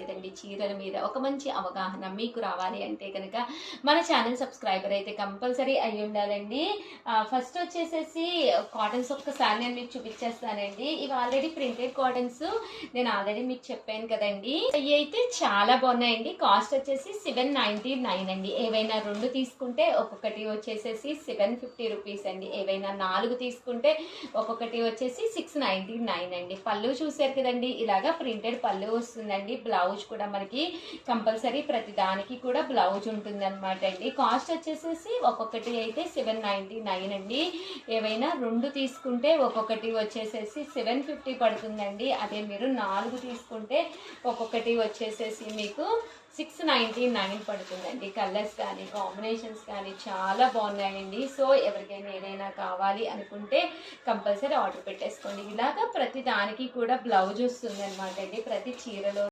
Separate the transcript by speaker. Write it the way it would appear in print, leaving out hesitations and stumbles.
Speaker 1: లేదండి చీరల మీద ఒక మంచి అవగాహన మీకు రావాలి అంటే కనుక మన ఛానల్ సబ్స్క్రైబర్ అయితే కంపల్సరీ అయి ఉండాలండి. ఫస్ట్ వచ్చేసేసి కాటన్స్ ఒక్కసారి నేను మీకు చూపించేస్తానండి. ఇవి ఆల్రెడీ ప్రింటెడ్ కాటన్స్, నేను ఆల్రెడీ మీకు చెప్పాను కదండి. ఇవి అయితే చాలా బాగున్నాయండి. కాస్ట్ వచ్చేసి 799 అండి. ఏవైనా 2 తీసుకుంటే ఒక్కొక్కటి వచ్చేసేసి 750 రూపీస్ అండి. ఏవైనా 4 తీసుకుంటే ఒక్కొక్కటి వచ్చేసి 699 అండి. పళ్ళు చూసారు కదండి, ఇలాగా ప్రింటెడ్ పళ్ళు వస్తుందండి. బ్లౌజ్ కూడా మనకి కంపల్సరీ ప్రతి దానికి కూడా బ్లౌజ్ ఉంటుంది అనమాట అండి. కాస్ట్ వచ్చేసేసి ఒక్కొక్కటి అయితే 799 అండి. ఏవైనా 2 తీసుకుంటే ఒక్కొక్కటి వచ్చేసేసి 750 పడుతుందండి. అదే మీరు 4 తీసుకుంటే ఒక్కొక్కటి వచ్చేసేసి మీకు 699 పడుతుందండి. కలర్స్ కానీ కాంబినేషన్స్ కానీ చాలా బాగున్నాయండి. సో ఎవరికైనా ఏదైనా కావాలి అనుకుంటే కంపల్సరీ ఆర్డర్ పెట్టేసుకోండి. ఇలాగా ప్రతి దానికి కూడా బ్లౌజ్ వస్తుంది అనమాట అండి. ప్రతి చీరలో